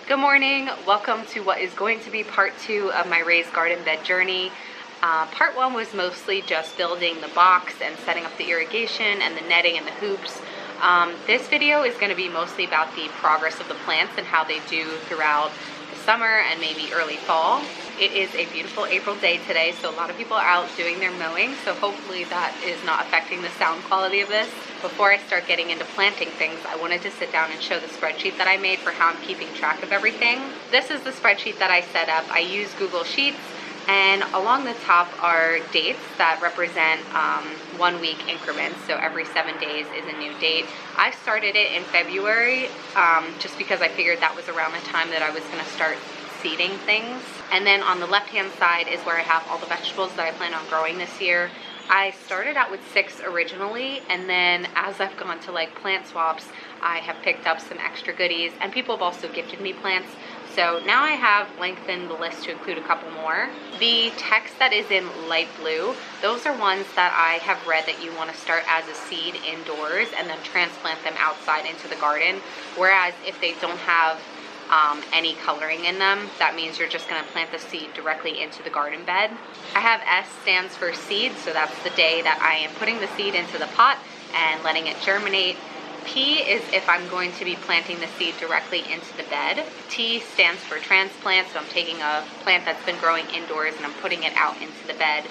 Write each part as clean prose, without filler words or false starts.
Good morning. Welcome to what is going to be part 2 of my raised garden bed journey. Part 1 was mostly just building the box and setting up the irrigation and the netting and the hoops. This video is going to be mostly about the progress of the plants and how they do throughout the summer and maybe early fall. It is a beautiful April day today, so a lot of people are out doing their mowing, so hopefully that is not affecting the sound quality of this. Before I start getting into planting things, I wanted to sit down and show the spreadsheet that I made for how I'm keeping track of everything. This is the spreadsheet that I set up. I use Google Sheets, and along the top are dates that represent 1 week increments, so every 7 days is a new date. I started it in February just because I figured that was around the time that I was going to start seeding things. And then on the left hand side is where I have all the vegetables that I plan on growing this year. I started out with 6 originally, and then as I've gone to like plant swaps, I have picked up some extra goodies, and people have also gifted me plants. So now I have lengthened the list to include a couple more. The text that is in light blue, those are ones that I have read that you want to start as a seed indoors and then transplant them outside into the garden. Whereas if they don't have any coloring in them, that means you're just going to plant the seed directly into the garden bed. I have S stands for seed, so that's the day that I am putting the seed into the pot and letting it germinate. P is if I'm going to be planting the seed directly into the bed. T stands for transplant, so I'm taking a plant that's been growing indoors and I'm putting it out into the bed.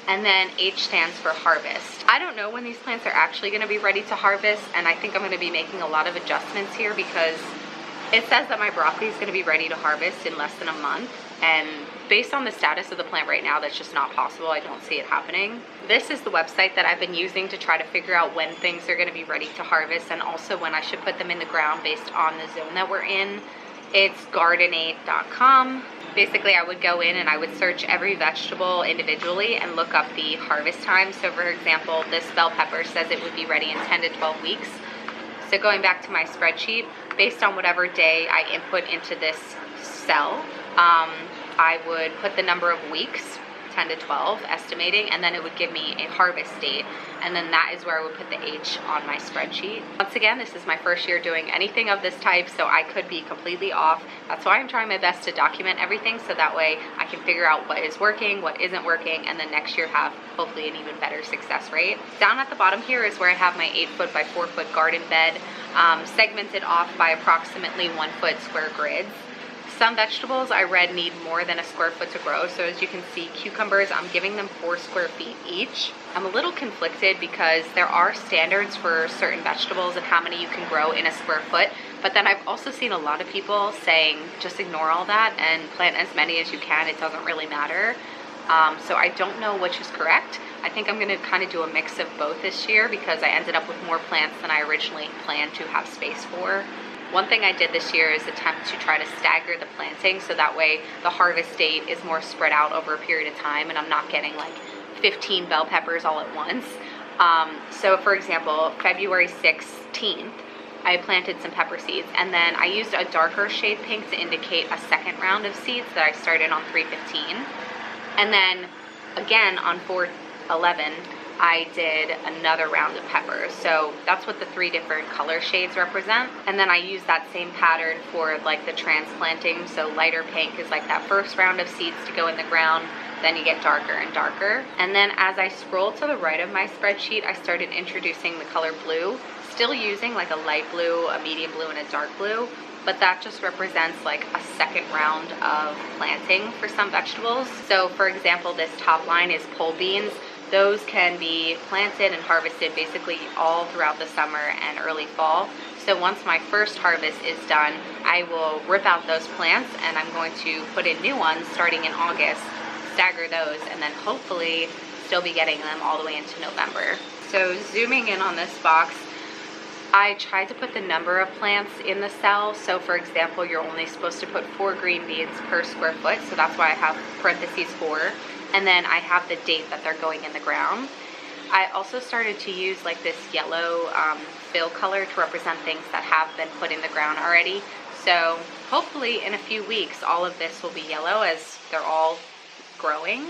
And then H stands for harvest. I don't know when these plants are actually going to be ready to harvest, and I think I'm going to be making a lot of adjustments here because it says that my broccoli is going to be ready to harvest in less than a month, and based on the status of the plant right now, that's just not possible. I don't see it happening. This is the website that I've been using to try to figure out when things are going to be ready to harvest and also when I should put them in the ground based on the zone that we're in. It's gardenate.com. Basically, I would go in and I would search every vegetable individually and look up the harvest time. So for example, this bell pepper says it would be ready in 10 to 12 weeks. So going back to my spreadsheet, based on whatever day I input into this cell, I would put the number of weeks, 10 to 12, estimating, and then it would give me a harvest date, and then that is where I would put the H on my spreadsheet. Once again, this is my first year doing anything of this type, so I could be completely off. That's why I'm trying my best to document everything, so that way I can figure out what is working, what isn't working, and then next year have hopefully an even better success rate. Down at the bottom here is where I have my 8-foot by 4-foot garden bed, segmented off by approximately 1-foot square grids. Some vegetables I read need more than a square foot to grow, so as you can see, cucumbers, I'm giving them 4 square feet each. I'm a little conflicted because there are standards for certain vegetables and how many you can grow in a square foot, but then I've also seen a lot of people saying just ignore all that and plant as many as you can, it doesn't really matter. So I don't know which is correct. I think I'm going to kind of do a mix of both this year because I ended up with more plants than I originally planned to have space for. One thing I did this year is attempt to try to stagger the planting so that way the harvest date is more spread out over a period of time and I'm not getting like 15 bell peppers all at once. So for example, February 16th, I planted some pepper seeds, and then I used a darker shade pink to indicate a second round of seeds that I started on 3/15. And then again on 4/11, I did another round of peppers. So that's what the 3 different color shades represent. And then I used that same pattern for like the transplanting. So lighter pink is like that first round of seeds to go in the ground. Then you get darker and darker. And then as I scroll to the right of my spreadsheet, I started introducing the color blue, still using like a light blue, a medium blue, and a dark blue. But that just represents like a second round of planting for some vegetables. So for example, this top line is pole beans. Those can be planted and harvested basically all throughout the summer and early fall. So once my first harvest is done, I will rip out those plants and I'm going to put in new ones starting in August, stagger those, and then hopefully still be getting them all the way into November. So zooming in on this box, I tried to put the number of plants in the cell. So for example, you're only supposed to put 4 green beans per square foot. So that's why I have parentheses 4. And then I have the date that they're going in the ground. I also started to use like this yellow fill color to represent things that have been put in the ground already. So hopefully in a few weeks, all of this will be yellow as they're all growing.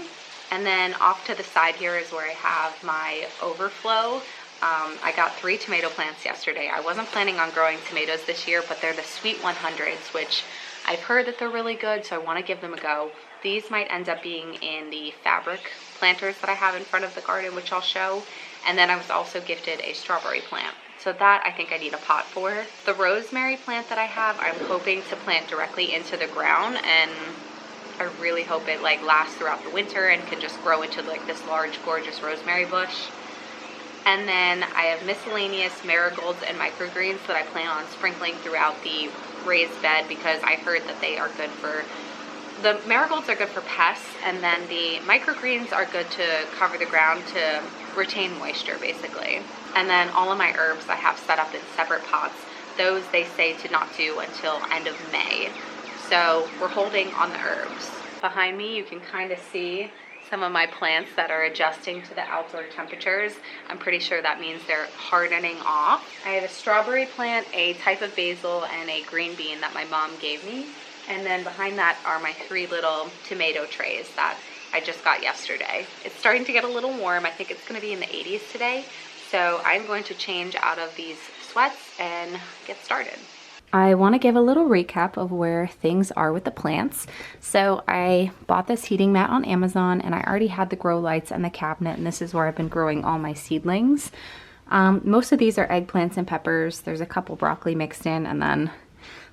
And then off to the side here is where I have my overflow. I got 3 tomato plants yesterday. I wasn't planning on growing tomatoes this year, but they're the Sweet 100s, which I've heard that they're really good, so I want to give them a go. These might end up being in the fabric planters that I have in front of the garden, which I'll show. And then I was also gifted a strawberry plant. So that I think I need a pot for. The rosemary plant that I have, I'm hoping to plant directly into the ground, and I really hope it like lasts throughout the winter and can just grow into like this large, gorgeous rosemary bush. And then I have miscellaneous marigolds and microgreens that I plan on sprinkling throughout the raised bed, because I heard that they are good for, the marigolds are good for pests, and then the microgreens are good to cover the ground to retain moisture basically. And then all of my herbs I have set up in separate pots. Those they say to not do until end of May. So we're holding on the herbs. Behind me you can kind of see some of my plants that are adjusting to the outdoor temperatures. I'm pretty sure that means they're hardening off. I have a strawberry plant, a type of basil, and a green bean that my mom gave me. And then behind that are my 3 little tomato trays that I just got yesterday. It's starting to get a little warm. I think it's going to be in the 80s today. So I'm going to change out of these sweats and get started. I want to give a little recap of where things are with the plants. So I bought this heating mat on Amazon, and I already had the grow lights and the cabinet, and this is where I've been growing all my seedlings. Most of these are eggplants and peppers. There's a couple broccoli mixed in, and then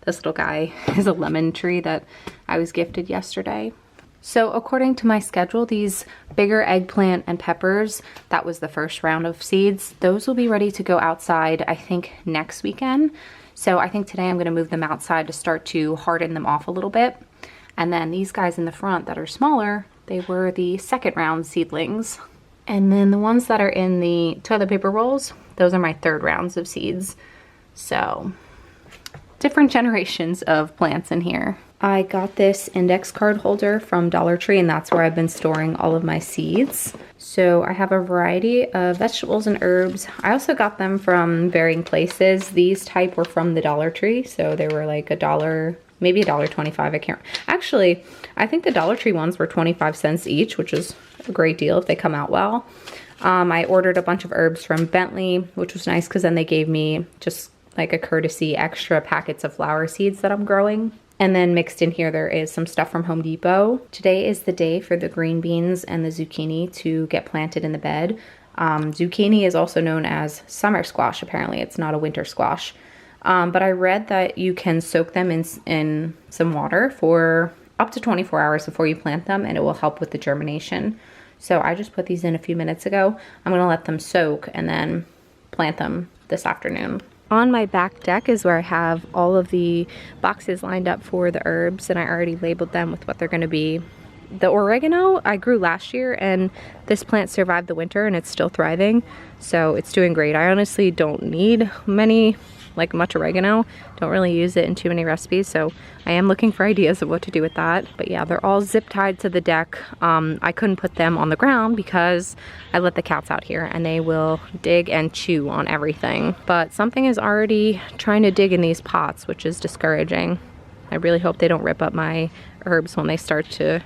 this little guy is a lemon tree that I was gifted yesterday. So according to my schedule, these bigger eggplant and peppers, that was the first round of seeds, those will be ready to go outside, I think, next weekend. So I think today I'm going to move them outside to start to harden them off a little bit. And then these guys in the front that are smaller, they were the second round seedlings. And then the ones that are in the toilet paper rolls, those are my third rounds of seeds. So different generations of plants in here. I got this index card holder from Dollar Tree, and that's where I've been storing all of my seeds. So I have a variety of vegetables and herbs. I also got them from varying places. These type were from the Dollar Tree, so they were like $1, maybe $1.25. I can't. Actually, I think the Dollar Tree ones were 25 cents each, which is a great deal if they come out well. I ordered a bunch of herbs from Bentley, which was nice because then they gave me just like a courtesy extra packets of flower seeds that I'm growing. And then mixed in here, there is some stuff from Home Depot. Today is the day for the green beans and the zucchini to get planted in the bed. Zucchini is also known as summer squash, apparently. It's not a winter squash. But I read that you can soak them in some water for up to 24 hours before you plant them, and it will help with the germination. So I just put these in a few minutes ago. I'm gonna let them soak and then plant them this afternoon. On my back deck is where I have all of the boxes lined up for the herbs, and I already labeled them with what they're going to be. The oregano I grew last year, and this plant survived the winter and it's still thriving, so it's doing great. I honestly don't need much oregano. Don't really use it in too many recipes, so I am looking for ideas of what to do with that. But yeah, they're all zip tied to the deck. I couldn't put them on the ground because I let the cats out here and they will dig and chew on everything. But something is already trying to dig in these pots, which is discouraging. I really hope they don't rip up my herbs when they start to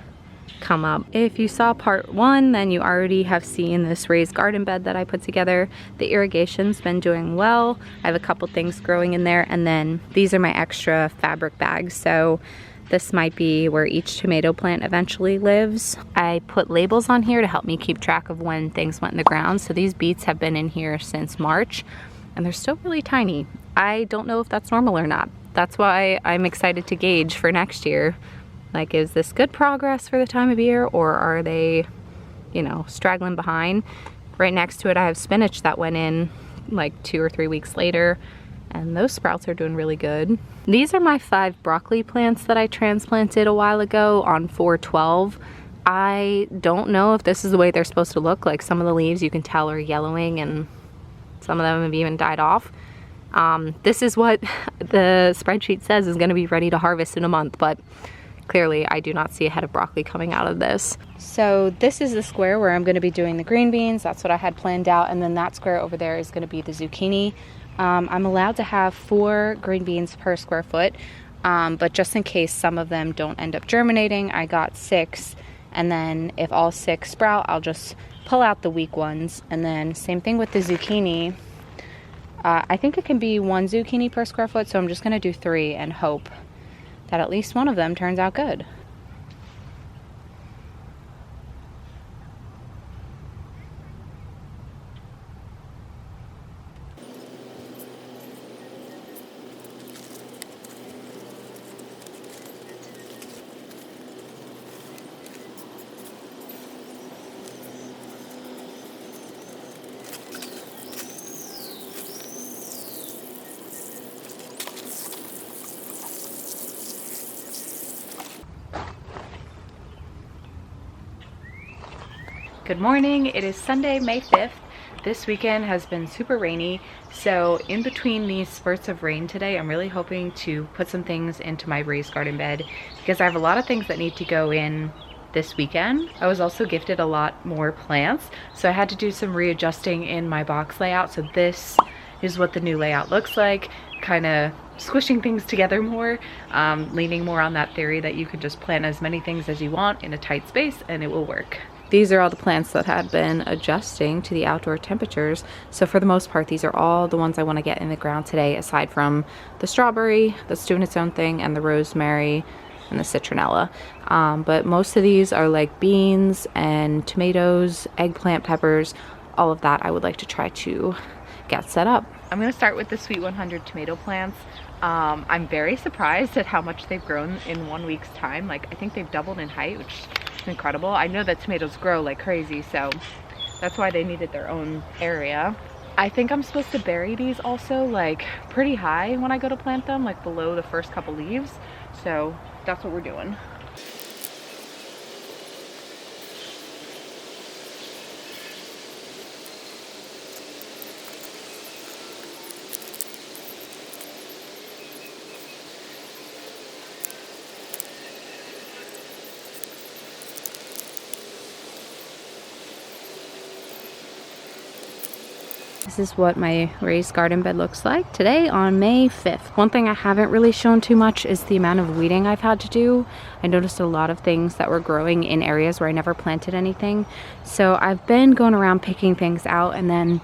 come up. If you saw part 1, then you already have seen this raised garden bed that I put together. The irrigation's been doing well. I have a couple things growing in there, and then these are my extra fabric bags, so this might be where each tomato plant eventually lives. I put labels on here to help me keep track of when things went in the ground. So these beets have been in here since March, and they're still really tiny. I don't know if that's normal or not. That's why I'm excited to gauge for next year. Like, is this good progress for the time of year, or are they, straggling behind? Right next to it, I have spinach that went in like 2 or 3 weeks later, and those sprouts are doing really good. These are my 5 broccoli plants that I transplanted a while ago on 4/12. I don't know if this is the way they're supposed to look. Like, some of the leaves you can tell are yellowing, and some of them have even died off. This is what the spreadsheet says is going to be ready to harvest in a month, but clearly I do not see a head of broccoli coming out of this. So this is the square where I'm going to be doing the green beans. That's what I had planned out. And then that square over there is going to be the zucchini. I'm allowed to have 4 green beans per square foot. But just in case some of them don't end up germinating, I got 6. And then if all 6 sprout, I'll just pull out the weak ones. And then same thing with the zucchini. I think it can be 1 zucchini per square foot. So I'm just going to do 3 and hope that at least one of them turns out good. Good morning, it is Sunday, May 5th. This weekend has been super rainy, so in between these spurts of rain today, I'm really hoping to put some things into my raised garden bed because I have a lot of things that need to go in this weekend. I was also gifted a lot more plants, so I had to do some readjusting in my box layout. So this is what the new layout looks like, kind of squishing things together more, leaning more on that theory that you can just plant as many things as you want in a tight space and it will work. These are all the plants that had been adjusting to the outdoor temperatures. So for the most part, these are all the ones I want to get in the ground today, aside from the strawberry that's doing its own thing, and the rosemary and the citronella. But most of these are like beans and tomatoes, eggplant, peppers, all of that I would like to try to get set up. I'm going to start with the Sweet 100 tomato plants. I'm very surprised at how much they've grown in 1 week's time. Like, I think they've doubled in height, which is incredible. I know that tomatoes grow like crazy, so that's why they needed their own area. I think I'm supposed to bury these also like pretty high when I go to plant them, like below the first couple leaves. So that's what we're doing. This is what my raised garden bed looks like today on May 5th. One thing I haven't really shown too much is the amount of weeding I've had to do. I noticed a lot of things that were growing in areas where I never planted anything. So I've been going around picking things out, and then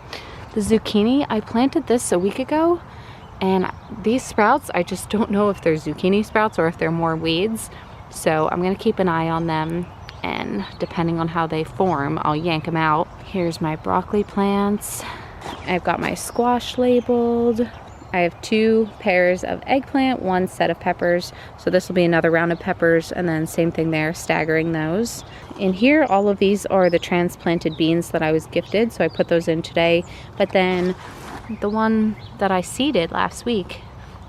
the zucchini, I planted this a week ago, and these sprouts, I just don't know if they're zucchini sprouts or if they're more weeds. So I'm gonna keep an eye on them, and depending on how they form, I'll yank them out. Here's my broccoli plants. I've got my squash labeled. I have 2 pairs of eggplant, 1 set of peppers. So this will be another round of peppers, and then same thing there, staggering those. In here, all of these are the transplanted beans that I was gifted, so I put those in today. But then the one that I seeded last week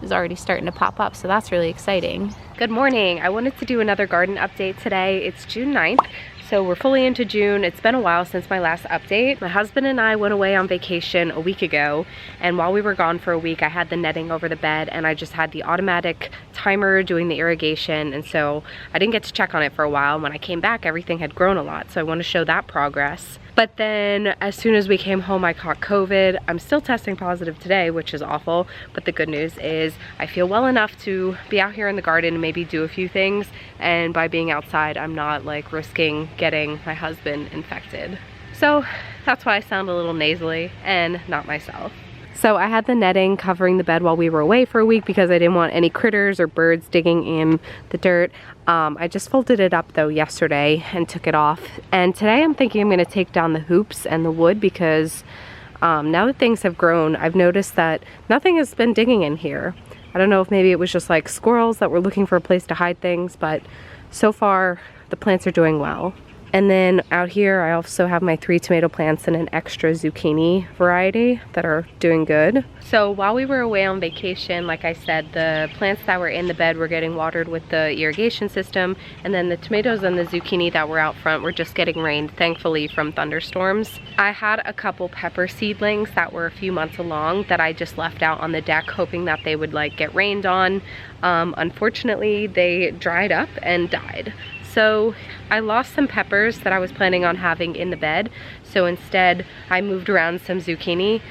is already starting to pop up, so that's really exciting. Good morning. I wanted to do another garden update today. It's June 9th. So we're fully into June. It's been a while since my last update. My husband and I went away on vacation a week ago, and while we were gone for a week, I had the netting over the bed, and I just had the automatic timer doing the irrigation, and so I didn't get to check on it for a while. When I came back, everything had grown a lot, so I want to show that progress. But then as soon as we came home, I caught COVID. I'm still testing positive today, which is awful, but the good news is I feel well enough to be out here in the garden and maybe do a few things, and by being outside, I'm not like risking getting my husband infected. So that's why I sound a little nasally and not myself. So I had the netting covering the bed while we were away for a week because I didn't want any critters or birds digging in the dirt. I just folded it up though yesterday and took it off. And today I'm thinking I'm gonna take down the hoops and the wood because now that things have grown, I've noticed that nothing has been digging in here. I don't know if maybe it was just like squirrels that were looking for a place to hide things, but so far the plants are doing well. And then out here, I also have my 3 tomato plants and an extra zucchini variety that are doing good. So while we were away on vacation, like I said, the plants that were in the bed were getting watered with the irrigation system, and then the tomatoes and the zucchini that were out front were just getting rained, thankfully, from thunderstorms. I had a couple pepper seedlings that were a few months along that I just left out on the deck, hoping that they would like get rained on. Unfortunately, they dried up and died. So I lost some peppers that I was planning on having in the bed. So instead I moved around some zucchini.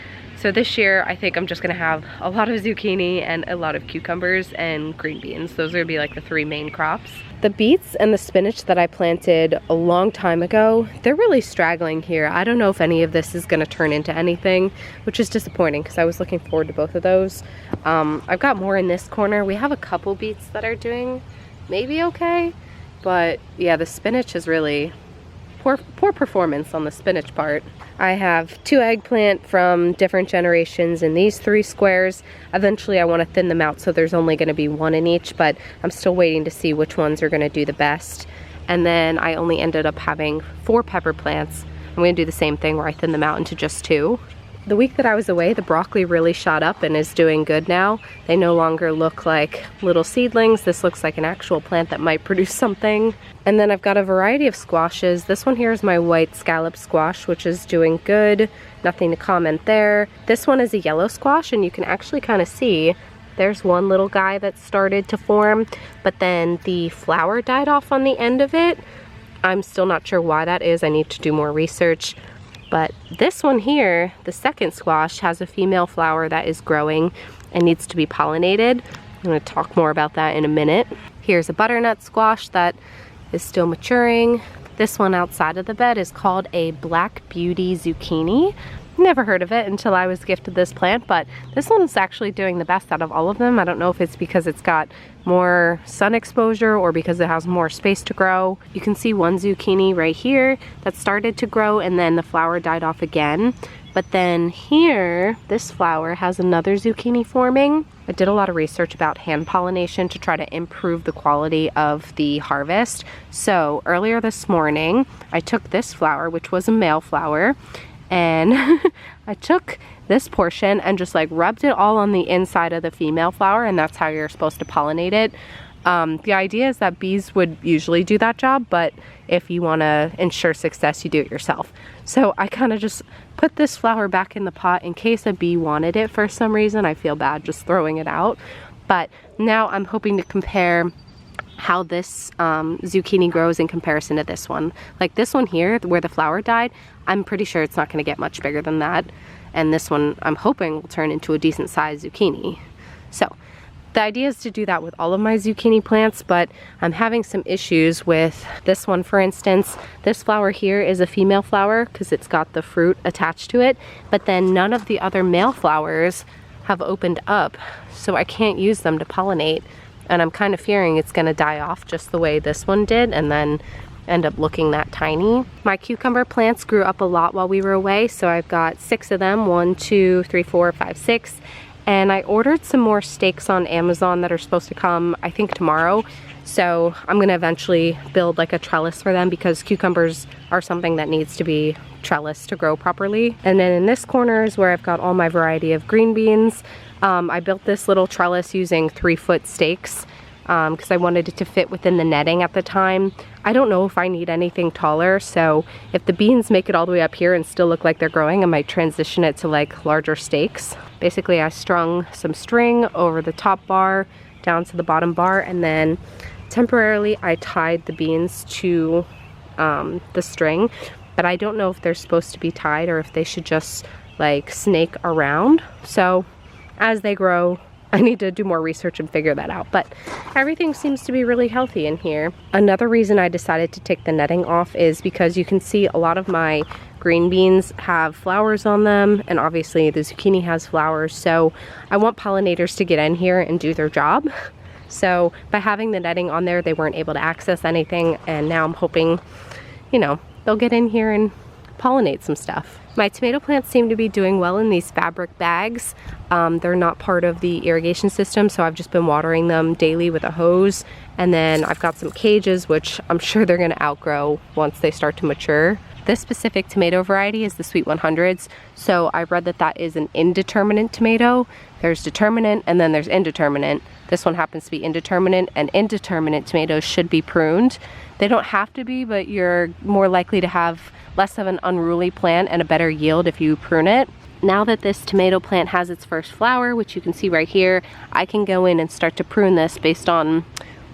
So this year, I think I'm just gonna have a lot of zucchini and a lot of cucumbers and green beans. Those are gonna be like the 3 main crops. The beets and the spinach that I planted a long time ago, they're really straggling here. I don't know if any of this is gonna turn into anything, which is disappointing because I was looking forward to both of those. I've got more in this corner. We have a couple beets that are doing maybe okay, but yeah, the spinach is really poor performance on the spinach part. I have 2 eggplant from different generations in these 3 squares. Eventually I want to thin them out so there's only going to be 1 in each, but I'm still waiting to see which ones are going to do the best. And then I only ended up having 4 pepper plants. I'm going to do the same thing where I thin them out into just 2. The week that I was away, the broccoli really shot up and is doing good now. They no longer look like little seedlings. This looks like an actual plant that might produce something. And then I've got a variety of squashes. This one here is my white scallop squash, which is doing good. Nothing to comment there. This one is a yellow squash, and you can actually kind of see there's one little guy that started to form, but then the flower died off on the end of it. I'm still not sure why that is. I need to do more research. But this one here, the second squash, has a female flower that is growing and needs to be pollinated. I'm going to talk more about that in a minute. Here's a butternut squash that is still maturing. This one outside of the bed is called a Black Beauty zucchini. Never heard of it until I was gifted this plant, but this one's actually doing the best out of all of them. I don't know if it's because it's got more sun exposure or because it has more space to grow. You can see one zucchini right here that started to grow and then the flower died off again. But then here, this flower has another zucchini forming. I did a lot of research about hand pollination to try to improve the quality of the harvest. So earlier this morning, I took this flower, which was a male flower, and I took this portion and just like rubbed it all on the inside of the female flower, and that's how you're supposed to pollinate it. The idea is that bees would usually do that job, but if you want to ensure success, you do it yourself. So I kind of just put this flower back in the pot in case a bee wanted it for some reason. I feel bad just throwing it out. But now I'm hoping to compare how this zucchini grows in comparison to this one. Like this one here where the flower died, I'm pretty sure it's not going to get much bigger than that. And this one I'm hoping will turn into a decent sized zucchini. So the idea is to do that with all of my zucchini plants, but I'm having some issues with this one. For instance, this flower here is a female flower because it's got the fruit attached to it, but then none of the other male flowers have opened up, so I can't use them to pollinate. And I'm kind of fearing it's gonna die off just the way this one did and then end up looking that tiny. My cucumber plants grew up a lot while we were away, so I've got 6 of them, 1, 2, 3, 4, 5, 6. And I ordered some more stakes on Amazon that are supposed to come, I think, tomorrow. So I'm gonna eventually build like a trellis for them because cucumbers are something that needs to be trellised to grow properly. And then in this corner is where I've got all my variety of green beans. I built this little trellis using 3-foot stakes because I wanted it to fit within the netting at the time. I don't know if I need anything taller, so if the beans make it all the way up here and still look like they're growing, I might transition it to like larger stakes. Basically, I strung some string over the top bar down to the bottom bar, and then temporarily I tied the beans to the string, but I don't know if they're supposed to be tied or if they should just like snake around. So as they grow, I need to do more research and figure that out, but everything seems to be really healthy in here. Another reason I decided to take the netting off is because you can see a lot of my green beans have flowers on them, and obviously the zucchini has flowers, so I want pollinators to get in here and do their job. So by having the netting on there, they weren't able to access anything, and now I'm hoping, you know, they'll get in here and pollinate some stuff. My tomato plants seem to be doing well in these fabric bags. They're not part of the irrigation system, so I've just been watering them daily with a hose. And then I've got some cages, which I'm sure they're gonna outgrow once they start to mature. This specific tomato variety is the Sweet 100s, so I read that that is an indeterminate tomato. There's determinate and then there's indeterminate. This one happens to be indeterminate, and indeterminate tomatoes should be pruned. They don't have to be, but you're more likely to have less of an unruly plant and a better yield if you prune it. Now that this tomato plant has its first flower, which you can see right here, I can go in and start to prune this based on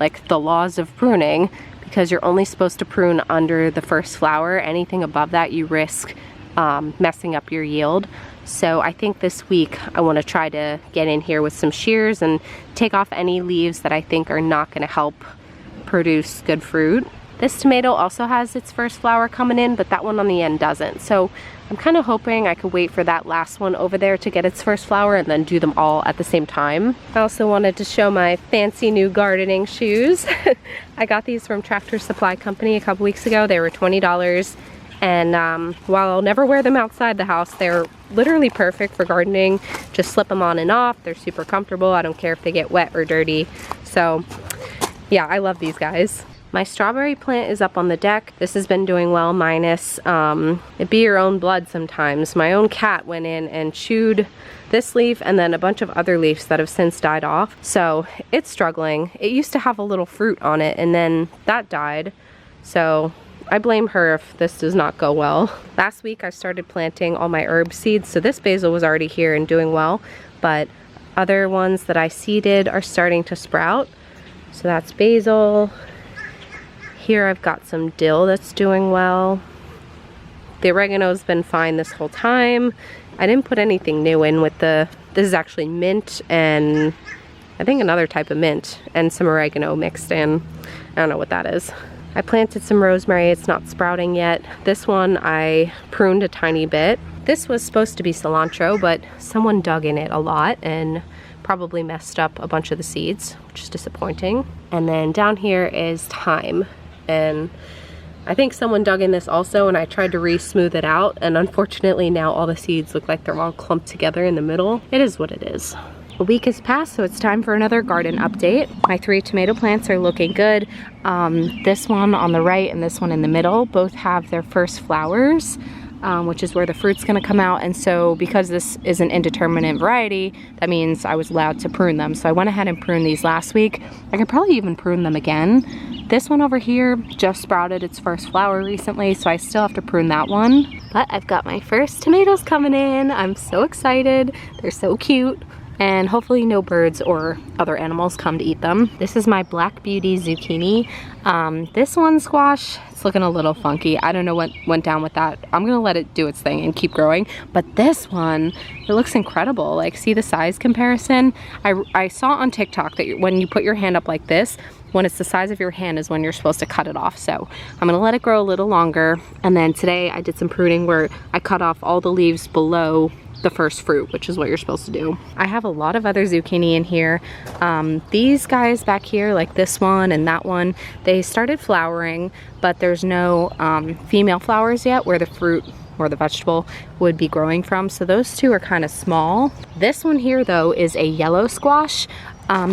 like the laws of pruning, because you're only supposed to prune under the first flower. Anything above that you risk messing up your yield. So I think this week I want to try to get in here with some shears and take off any leaves that I think are not going to help produce good fruit. This tomato also has its first flower coming in, but that one on the end doesn't. So I'm kind of hoping I could wait for that last one over there to get its first flower and then do them all at the same time. I also wanted to show my fancy new gardening shoes. I got these from Tractor Supply Company a couple weeks ago. They were $20. And while I'll never wear them outside the house, they're literally perfect for gardening. Just slip them on and off. They're super comfortable. I don't care if they get wet or dirty. So yeah, I love these guys. My strawberry plant is up on the deck. This has been doing well, minus it be your own blood sometimes. My own cat went in and chewed this leaf and then a bunch of other leaves that have since died off. So it's struggling. It used to have a little fruit on it and then that died. So I blame her if this does not go well. Last week I started planting all my herb seeds. So this basil was already here and doing well, but other ones that I seeded are starting to sprout. So that's basil. Here I've got some dill that's doing well. The oregano's been fine this whole time. I didn't put anything new in with this is actually mint and I think another type of mint and some oregano mixed in. I don't know what that is. I planted some rosemary, it's not sprouting yet. This one I pruned a tiny bit. This was supposed to be cilantro, but someone dug in it a lot and probably messed up a bunch of the seeds, which is disappointing. And then down here is thyme. And I think someone dug in this also and I tried to re-smooth it out and unfortunately now all the seeds look like they're all clumped together in the middle. It is what it is. A week has passed, so it's time for another garden update. My 3 tomato plants are looking good. This one on the right and this one in the middle both have their first flowers, which is where the fruit's gonna come out. And so because this is an indeterminate variety, that means I was allowed to prune them. So I went ahead and pruned these last week. I could probably even prune them again. This one over here just sprouted its first flower recently, so I still have to prune that one. But I've got my first tomatoes coming in. I'm so excited. They're so cute. And hopefully no birds or other animals come to eat them. This is my Black Beauty zucchini. This one squash, it's looking a little funky. I don't know what went down with that. I'm gonna let it do its thing and keep growing. But this one, it looks incredible. Like, see the size comparison? I saw on TikTok that when you put your hand up like this, when it's the size of your hand is when you're supposed to cut it off. So I'm gonna let it grow a little longer. And then today I did some pruning where I cut off all the leaves below the first fruit, which is what you're supposed to do. I have a lot of other zucchini in here. These guys back here, like this one and that one, they started flowering, but there's no female flowers yet where the fruit or the vegetable would be growing from. So those two are kind of small. This one here though is a yellow squash.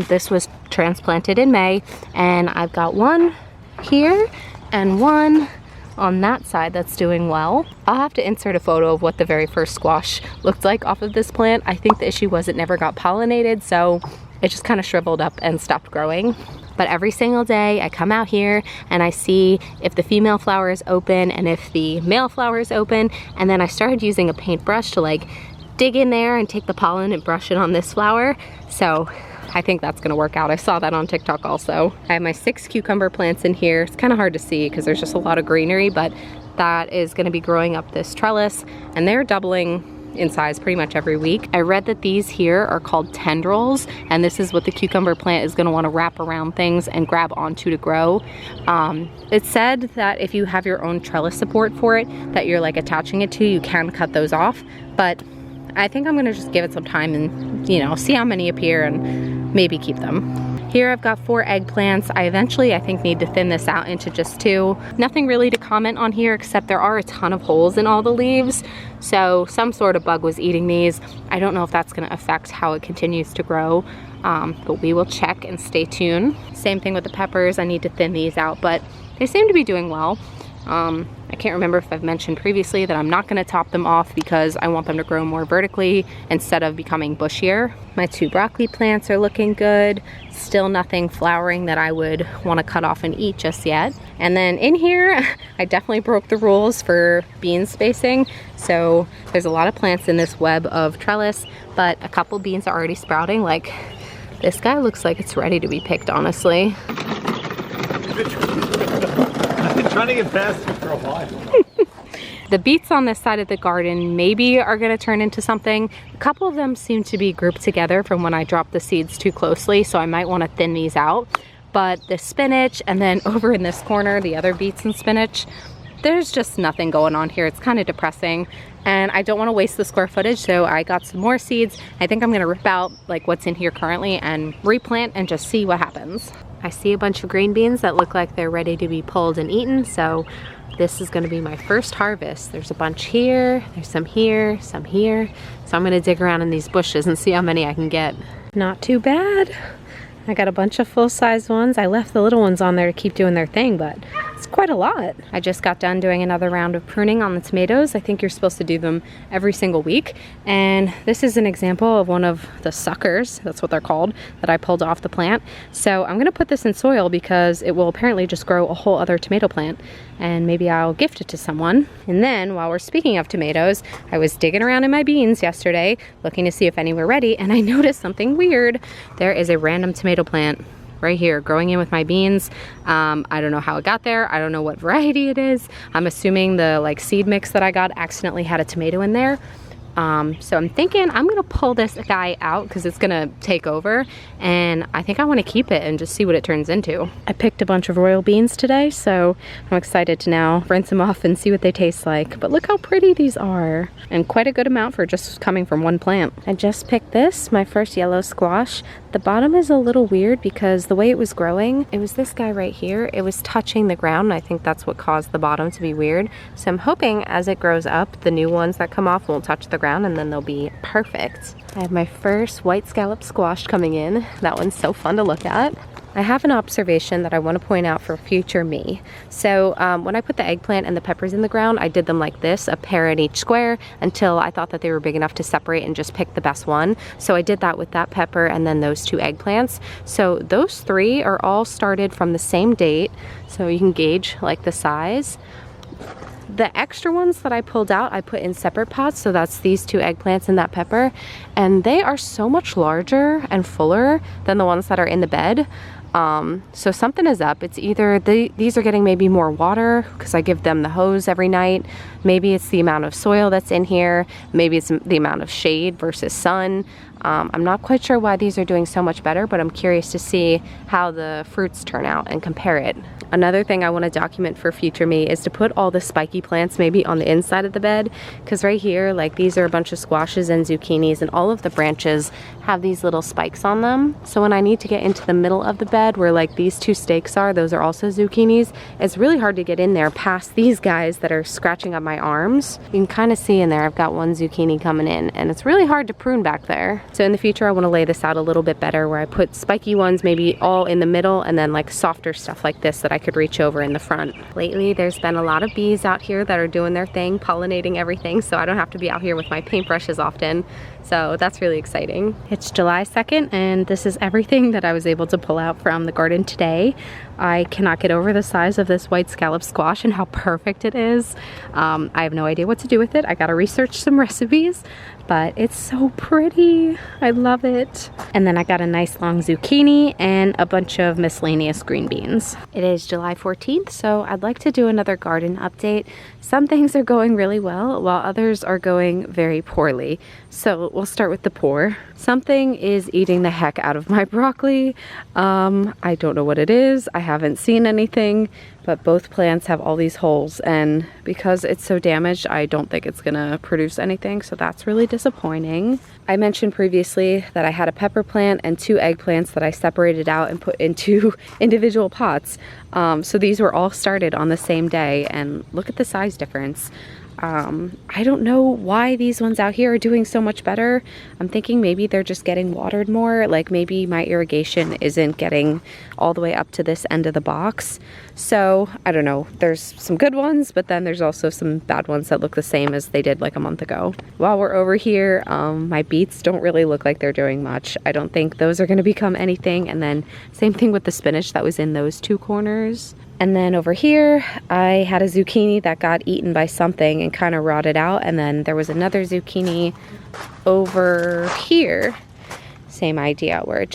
This was transplanted in May and I've got one here and one on that side that's doing well. I'll have to insert a photo of what the very first squash looked like off of this plant. I think the issue was it never got pollinated, so it just kind of shriveled up and stopped growing. But every single day I come out here and I see if the female flower is open and if the male flower is open, and then I started using a paintbrush to like dig in there and take the pollen and brush it on this flower. So I think that's gonna work out. I saw that on TikTok also. I have my 6 cucumber plants in here. It's kind of hard to see because there's just a lot of greenery, but that is gonna be growing up this trellis and they're doubling in size pretty much every week. I read that these here are called tendrils and this is what the cucumber plant is gonna wanna wrap around things and grab onto to grow. It said that if you have your own trellis support for it that you're like attaching it to, you can cut those off, but I think I'm gonna just give it some time and, you know, see how many appear and maybe keep them. Here I've got 4 eggplants. I eventually, I think, need to thin this out into just 2. Nothing really to comment on here except there are a ton of holes in all the leaves. So some sort of bug was eating these. I don't know if that's gonna affect how it continues to grow, but we will check and stay tuned. Same thing with the peppers. I need to thin these out, but they seem to be doing well. I can't remember if I've mentioned previously that I'm not going to top them off because I want them to grow more vertically instead of becoming bushier. My 2 broccoli plants are looking good. Still nothing flowering that I would want to cut off and eat just yet. And then in here, I definitely broke the rules for bean spacing. So there's a lot of plants in this web of trellis, but a couple beans are already sprouting. Like this guy looks like it's ready to be picked, honestly. I've been trying to get past it for a while. The beets on this side of the garden maybe are gonna turn into something. A couple of them seem to be grouped together from when I dropped the seeds too closely, so I might wanna thin these out. But the spinach, and then over in this corner, the other beets and spinach, there's just nothing going on here. It's kind of depressing, and I don't want to waste the square footage, so I got some more seeds. I think I'm gonna rip out like what's in here currently and replant and just see what happens. I see a bunch of green beans that look like they're ready to be pulled and eaten, so this is gonna be my first harvest. There's a bunch here, there's some here, some here. So I'm gonna dig around in these bushes and see how many I can get. Not too bad. I got a bunch of full-size ones. I left the little ones on there to keep doing their thing, but it's quite a lot. I just got done doing another round of pruning on the tomatoes. I think you're supposed to do them every single week. And this is an example of one of the suckers, that's what they're called, that I pulled off the plant. So I'm gonna put this in soil because it will apparently just grow a whole other tomato plant, and maybe I'll gift it to someone. And then while we're speaking of tomatoes, I was digging around in my beans yesterday, looking to see if any were ready, and I noticed something weird. There is a random tomato plant right here growing in with my beans. I don't know how it got there. I don't know what variety it is. I'm assuming the like seed mix that I got accidentally had a tomato in there. So I'm thinking I'm gonna pull this guy out because it's gonna take over, and I think I want to keep it and just see what it turns into. I picked a bunch of royal beans today, so I'm excited to now rinse them off and see what they taste like. But look how pretty these are, and quite a good amount for just coming from one plant. I just picked this, my first yellow squash. The bottom is a little weird because the way it was growing, it was this guy right here. It was touching the ground, and I think that's what caused the bottom to be weird. So I'm hoping as it grows up, the new ones that come off won't touch the ground, and then they'll be perfect. I have my first white scallop squash coming in. That one's so fun to look at. I have an observation that I want to point out for future me. So when I put the eggplant and the peppers in the ground, I did them like this, a pair in each square, until I thought that they were big enough to separate and just pick the best one. So I did that with that pepper and then those two eggplants. So those three are all started from the same date, so you can gauge like the size. The extra ones that I pulled out, I put in separate pots, so that's these two eggplants and that pepper, and they are so much larger and fuller than the ones that are in the bed. So something is up. It's either these are getting maybe more water because I give them the hose every night. Maybe it's the amount of soil that's in here. Maybe it's the amount of shade versus sun. I'm not quite sure why these are doing so much better, but I'm curious to see how the fruits turn out and compare it. Another thing I want to document for future me is to put all the spiky plants maybe on the inside of the bed, because right here, like these are a bunch of squashes and zucchinis, and all of the branches have these little spikes on them. So when I need to get into the middle of the bed where like these two stakes are, those are also zucchinis, it's really hard to get in there past these guys that are scratching up my arms. You can kind of see in there I've got one zucchini coming in, and it's really hard to prune back there. So in the future I want to lay this out a little bit better where I put spiky ones maybe all in the middle, and then like softer stuff like this that I could reach over in the front. Lately there's been a lot of bees out here that are doing their thing, pollinating everything, so I don't have to be out here with my paintbrushes often. So that's really exciting. It's July 2nd, and this is everything that I was able to pull out from the garden today. I cannot get over the size of this white scallop squash and how perfect it is. I have no idea what to do with it. I gotta research some recipes, but it's so pretty. I love it. And then I got a nice long zucchini and a bunch of miscellaneous green beans. It is July 14th, so I'd like to do another garden update. Some things are going really well, while others are going very poorly. So we'll start with the poor. Something is eating the heck out of my broccoli. I don't know what it is. I haven't seen anything, but both plants have all these holes, and because it's so damaged, I don't think it's gonna produce anything, so that's really disappointing. I mentioned previously that I had a pepper plant and two eggplants that I separated out and put into individual pots. So these were all started on the same day, and look at the size difference. I don't know why these ones out here are doing so much better. I'm thinking maybe they're just getting watered more, like maybe my irrigation isn't getting all the way up to this end of the box. So I don't know, there's some good ones, but then there's also some bad ones that look the same as they did like a month ago. While we're over here, my beets don't really look like they're doing much. I don't think those are gonna become anything. And then same thing with the spinach that was in those two corners. And then over here, I had a zucchini that got eaten by something and kind of rotted out. And then there was another zucchini over here. Same idea, where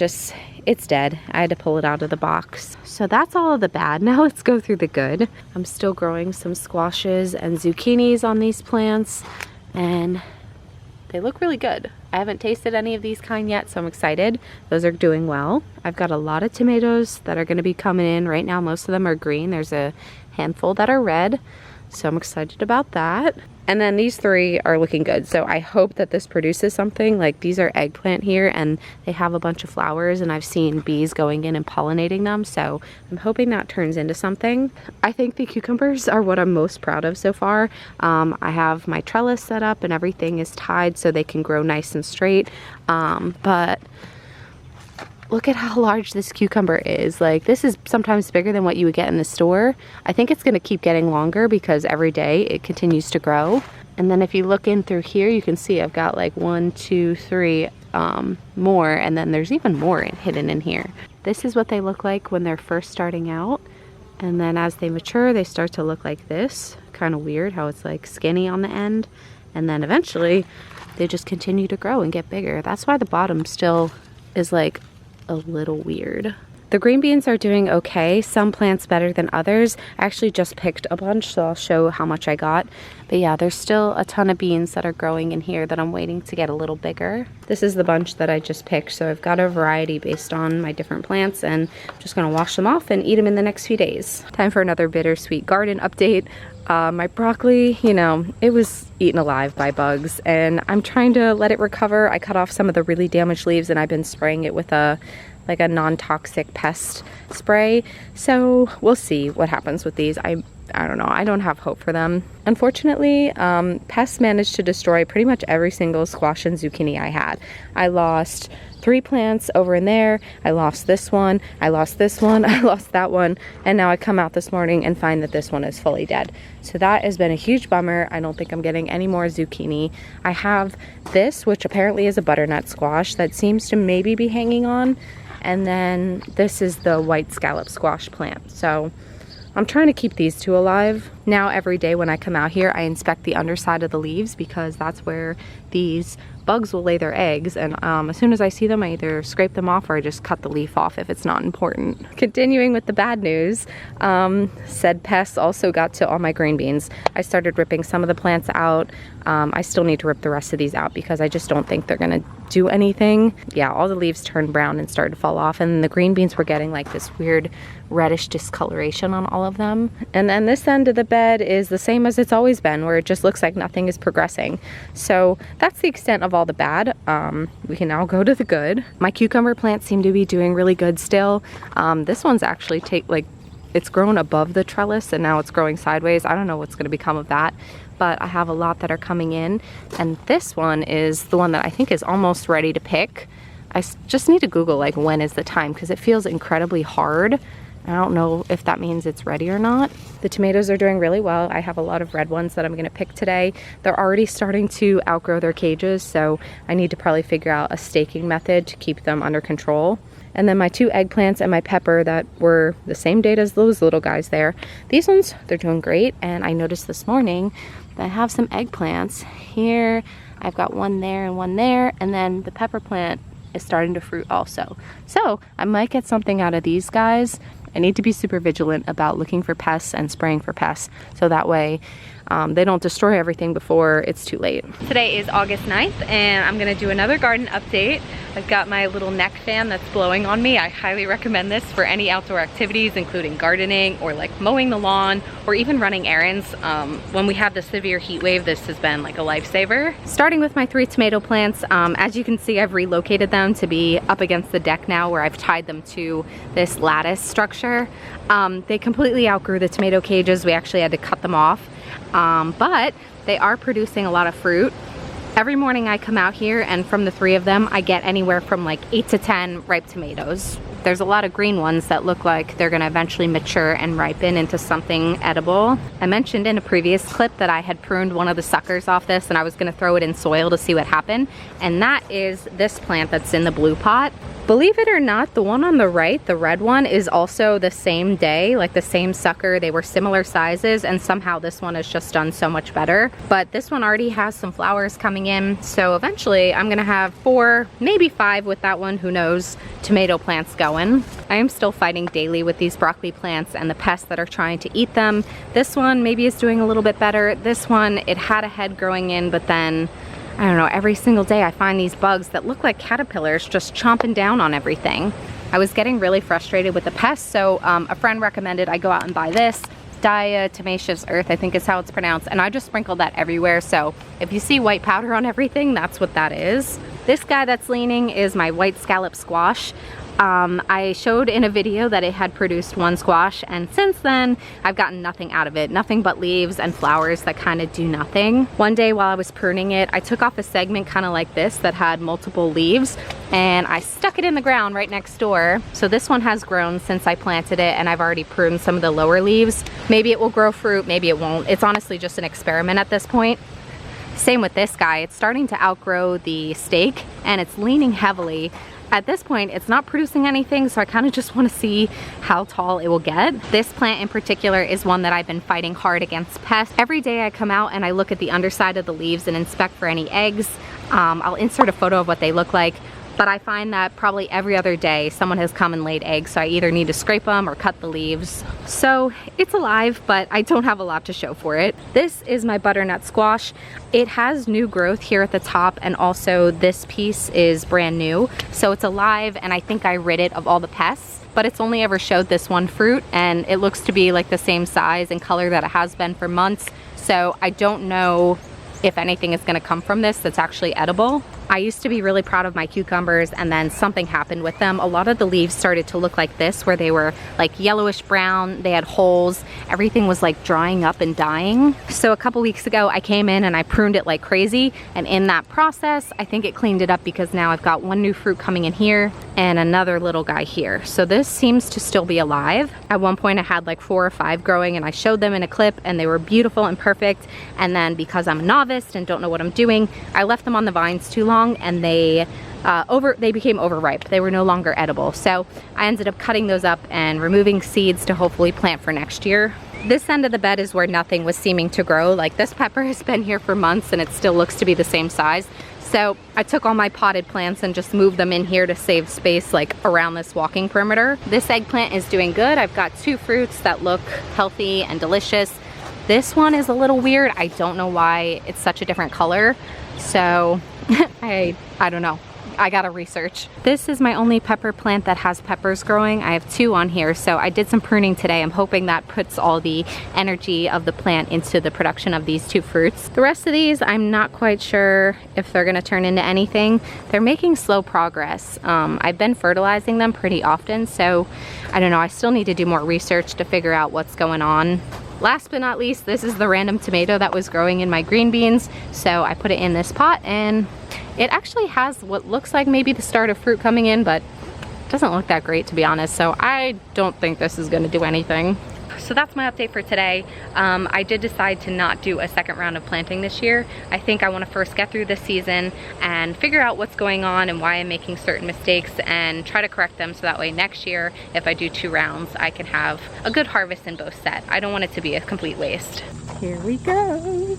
it's dead. I had to pull it out of the box. So that's all of the bad. Now let's go through the good. I'm still growing some squashes and zucchinis on these plants, and they look really good. I haven't tasted any of these kind yet, so I'm excited. Those are doing well. I've got a lot of tomatoes that are gonna be coming in. Right now, most of them are green. There's a handful that are red, so I'm excited about that. And then these 3 are looking good. So I hope that this produces something. Like, these are eggplant here, and they have a bunch of flowers, and I've seen bees going in and pollinating them. So I'm hoping that turns into something. I think the cucumbers are what I'm most proud of so far. I have my trellis set up and everything is tied so they can grow nice and straight. But look at how large this cucumber is. Like, this is sometimes bigger than what you would get in the store. I think it's gonna keep getting longer because every day it continues to grow. And then if you look in through here, you can see I've got like 1, 2, 3 more, and then there's even more hidden in here. This is what they look like when they're first starting out. And then as they mature, they start to look like this. Kind of weird how it's like skinny on the end. And then eventually they just continue to grow and get bigger. That's why the bottom still is like a little weird. The green beans are doing okay. Some plants better than others. I actually just picked a bunch, so I'll show how much I got. But yeah, there's still a ton of beans that are growing in here that I'm waiting to get a little bigger. This is the bunch that I just picked, so I've got a variety based on my different plants, and I'm just gonna wash them off and eat them in the next few days. Time for another bittersweet garden update. My broccoli, you know, it was eaten alive by bugs, and I'm trying to let it recover. I cut off some of the really damaged leaves, and I've been spraying it with a non-toxic pest spray. So we'll see what happens with these. I don't know. I don't have hope for them. Unfortunately, pests managed to destroy pretty much every single squash and zucchini I had. I lost 3 plants over in there. I lost this one. I lost this one. I lost that one. And now I come out this morning and find that this one is fully dead. So that has been a huge bummer. I don't think I'm getting any more zucchini. I have this, which apparently is a butternut squash that seems to maybe be hanging on. And then this is the white scallop squash plant. So I'm trying to keep these 2 alive. Now every day when I come out here, I inspect the underside of the leaves because that's where these bugs will lay their eggs, and as soon as I see them, I either scrape them off or I just cut the leaf off if it's not important. Continuing with the bad news, said pests also got to all my green beans. I started ripping some of the plants out. I still need to rip the rest of these out because I just don't think they're gonna do anything. Yeah, all the leaves turned brown and started to fall off, and the green beans were getting like this weird reddish discoloration on all of them. And then this end of the bed is the same as it's always been, where it just looks like nothing is progressing. So that's the extent of all the bad. We can now go to the good. My cucumber plants seem to be doing really good still. This one's actually it's grown above the trellis and now it's growing sideways. I don't know what's going to become of that, but I have a lot that are coming in, and this one is the one that I think is almost ready to pick. I just need to Google like when is the time, because it feels incredibly hard. I don't know if that means it's ready or not. The tomatoes are doing really well. I have a lot of red ones that I'm gonna pick today. They're already starting to outgrow their cages, so I need to probably figure out a staking method to keep them under control. And then my 2 eggplants and my pepper that were the same date as those little guys there. These ones, they're doing great. And I noticed this morning that I have some eggplants here. I've got one there and one there, and then the pepper plant is starting to fruit also. So I might get something out of these guys. I need to be super vigilant about looking for pests and spraying for pests, so that way they don't destroy everything before it's too late. Today is August 9th, and I'm gonna do another garden update. I've got my little neck fan that's blowing on me. I highly recommend this for any outdoor activities, including gardening or like mowing the lawn or even running errands. When we have the severe heat wave, this has been like a lifesaver. Starting with my 3 tomato plants, as you can see, I've relocated them to be up against the deck now, where I've tied them to this lattice structure. They completely outgrew the tomato cages. We actually had to cut them off. But they are producing a lot of fruit. Every morning I come out here, and from the 3 of them, I get anywhere from like 8 to 10 ripe tomatoes. There's a lot of green ones that look like they're gonna eventually mature and ripen into something edible. I mentioned in a previous clip that I had pruned one of the suckers off this and I was gonna throw it in soil to see what happened. And that is this plant that's in the blue pot. Believe it or not, the one on the right, the red one, is also the same day, like the same sucker. They were similar sizes, and somehow this one has just done so much better. But this one already has some flowers coming in, so eventually I'm gonna have 4, maybe 5 with that one, who knows, tomato plants going. going. I am still fighting daily with these broccoli plants and the pests that are trying to eat them. This one maybe is doing a little bit better. This one, it had a head growing in, but then, I don't know, every single day I find these bugs that look like caterpillars just chomping down on everything. I was getting really frustrated with the pests, so a friend recommended I go out and buy this. Diatomaceous earth, I think is how it's pronounced, and I just sprinkled that everywhere. So if you see white powder on everything, that's what that is. This guy that's leaning is my white scallop squash. I showed in a video that it had produced one squash, and since then I've gotten nothing out of it, nothing but leaves and flowers that kind of do nothing. One day while I was pruning it, I took off a segment kind of like this that had multiple leaves, and I stuck it in the ground right next door. So this one has grown since I planted it, and I've already pruned some of the lower leaves. Maybe it will grow fruit, maybe it won't. It's honestly just an experiment at this point. Same with this guy. It's starting to outgrow the stake and it's leaning heavily. At this point, it's not producing anything, so I kind of just want to see how tall it will get. This plant in particular is one that I've been fighting hard against pests. Every day I come out and I look at the underside of the leaves and inspect for any eggs. I'll insert a photo of what they look like, but I find that probably every other day someone has come and laid eggs, so I either need to scrape them or cut the leaves. So it's alive, but I don't have a lot to show for it. This is my butternut squash. It has new growth here at the top, and also this piece is brand new. So it's alive, and I think I rid it of all the pests, but it's only ever showed this one fruit, and it looks to be like the same size and color that it has been for months. So I don't know if anything is gonna come from this that's actually edible. I used to be really proud of my cucumbers, and then something happened with them. A lot of the leaves started to look like this, where they were like yellowish brown, they had holes, everything was like drying up and dying. So a couple weeks ago I came in and I pruned it like crazy, and in that process I think it cleaned it up, because now I've got one new fruit coming in here and another little guy here. So this seems to still be alive. At one point I had like 4 or 5 growing, and I showed them in a clip and they were beautiful and perfect, and then because I'm a novice and don't know what I'm doing, I left them on the vines too long, and they became overripe. They were no longer edible. So I ended up cutting those up and removing seeds to hopefully plant for next year. This end of the bed is where nothing was seeming to grow. Like, this pepper has been here for months and it still looks to be the same size. So I took all my potted plants and just moved them in here to save space, like around this walking perimeter. This eggplant is doing good. I've got 2 fruits that look healthy and delicious. This one is a little weird. I don't know why it's such a different color. So I don't know. I gotta research. This is my only pepper plant that has peppers growing. I have 2 on here, so I did some pruning today. I'm hoping that puts all the energy of the plant into the production of these 2 fruits. The rest of these, I'm not quite sure if they're gonna turn into anything. They're making slow progress. I've been fertilizing them pretty often, so I don't know. I still need to do more research to figure out what's going on. Last but not least, this is the random tomato that was growing in my green beans. So I put it in this pot, and it actually has what looks like maybe the start of fruit coming in, but it doesn't look that great, to be honest. So I don't think this is gonna do anything. So that's my update for today. I did decide to not do a second round of planting this year. I think I want to first get through this season and figure out what's going on and why I'm making certain mistakes, and try to correct them, so that way next year, if I do 2 rounds, I can have a good harvest in both set. I don't want it to be a complete waste. Here we go.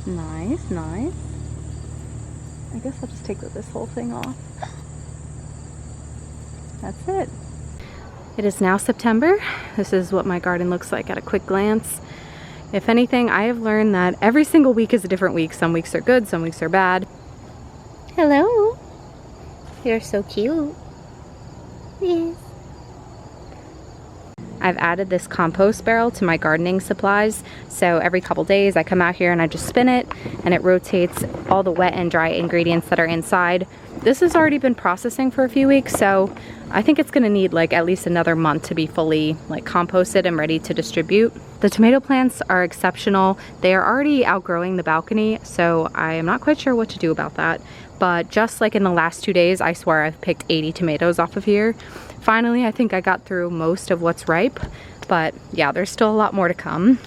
Nice, nice. I guess I'll just take this whole thing off. That's it. It is now September. This is what my garden looks like at a quick glance. If anything, I have learned that every single week is a different week. Some weeks are good, some weeks are bad. Hello. You're so cute. Yes. I've added this compost barrel to my gardening supplies. So every couple days I come out here and I just spin it, and it rotates all the wet and dry ingredients that are inside. This has already been processing for a few weeks, so I think it's gonna need like at least another month to be fully like composted and ready to distribute. The tomato plants are exceptional. They are already outgrowing the balcony, so I am not quite sure what to do about that. But just like in the last 2 days, I swear I've picked 80 tomatoes off of here. Finally, I think I got through most of what's ripe, but yeah, there's still a lot more to come.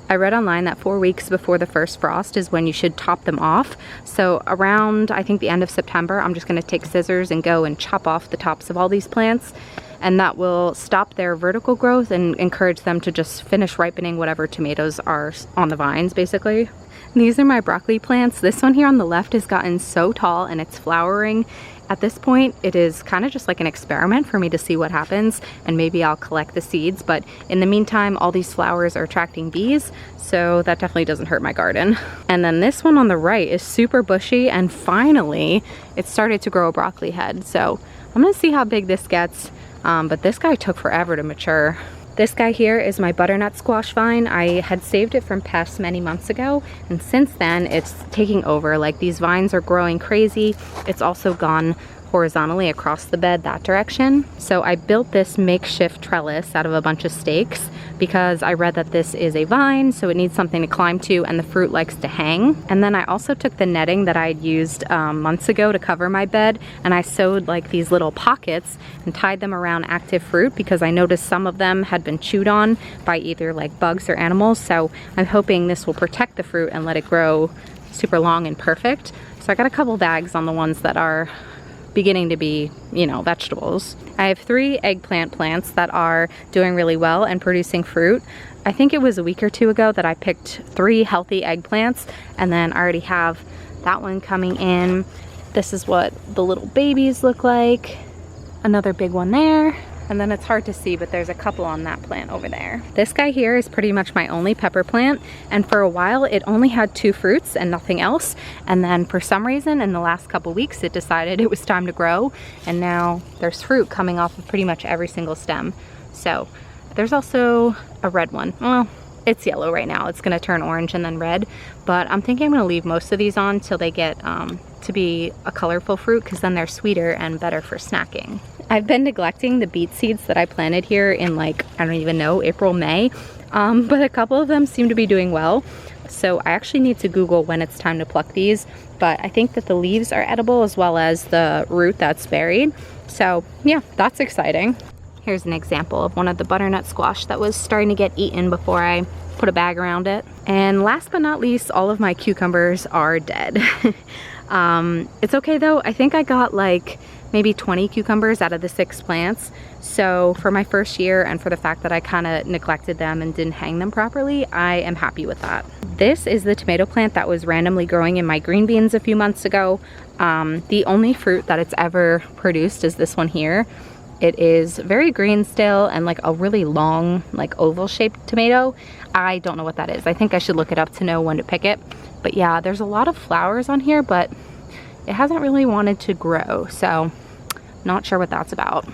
I read online that 4 weeks before the first frost is when you should top them off. So around, I think, the end of September, I'm just gonna take scissors and go and chop off the tops of all these plants, and that will stop their vertical growth and encourage them to just finish ripening whatever tomatoes are on the vines, basically. And these are my broccoli plants. This one here on the left has gotten so tall and it's flowering. At this point, it is kind of just like an experiment for me to see what happens, and maybe I'll collect the seeds, but in the meantime, all these flowers are attracting bees, so that definitely doesn't hurt my garden. And then this one on the right is super bushy, and finally, it started to grow a broccoli head, so I'm gonna see how big this gets, but this guy took forever to mature. This guy here is my butternut squash vine. I had saved it from pests many months ago, and since then it's taking over. Like, these vines are growing crazy. It's also gone horizontally across the bed that direction. So I built this makeshift trellis out of a bunch of stakes because I read that this is a vine, so it needs something to climb to, and the fruit likes to hang. And then I also took the netting that I had used months ago to cover my bed, and I sewed like these little pockets and tied them around active fruit because I noticed some of them had been chewed on by either like bugs or animals. So I'm hoping this will protect the fruit and let it grow super long and perfect. So I got a couple bags on the ones that are beginning to be, you know, vegetables. I have 3 eggplant plants that are doing really well and producing fruit. I think it was a week or 2 ago that I picked 3 healthy eggplants, and then I already have that one coming in. This is what the little babies look like. Another big one there. And then it's hard to see, but there's a couple on that plant over there. This guy here is pretty much my only pepper plant, and for a while it only had 2 fruits and nothing else, and then for some reason in the last couple weeks it decided it was time to grow, and now there's fruit coming off of pretty much every single stem. So there's also a red one. Well, it's yellow right now. It's gonna turn orange and then red, but I'm thinking I'm gonna leave most of these on till they get to be a colorful fruit, because then they're sweeter and better for snacking. I've been neglecting the beet seeds that I planted here in, like, I don't even know, April, May, but a couple of them seem to be doing well. So I actually need to Google when it's time to pluck these, but I think that the leaves are edible as well as the root that's buried. So yeah, that's exciting. Here's an example of one of the butternut squash that was starting to get eaten before I put a bag around it. And last but not least, all of my cucumbers are dead. It's okay though. I think I got like maybe 20 cucumbers out of the 6 plants. So for my first year, and for the fact that I kind of neglected them and didn't hang them properly, I am happy with that. This is the tomato plant that was randomly growing in my green beans a few months ago. The only fruit that it's ever produced is this one here. It is very green still, and like a really long, like oval shaped tomato. I don't know what that is. I think I should look it up to know when to pick it. But yeah, there's a lot of flowers on here, but it hasn't really wanted to grow, so not sure what that's about.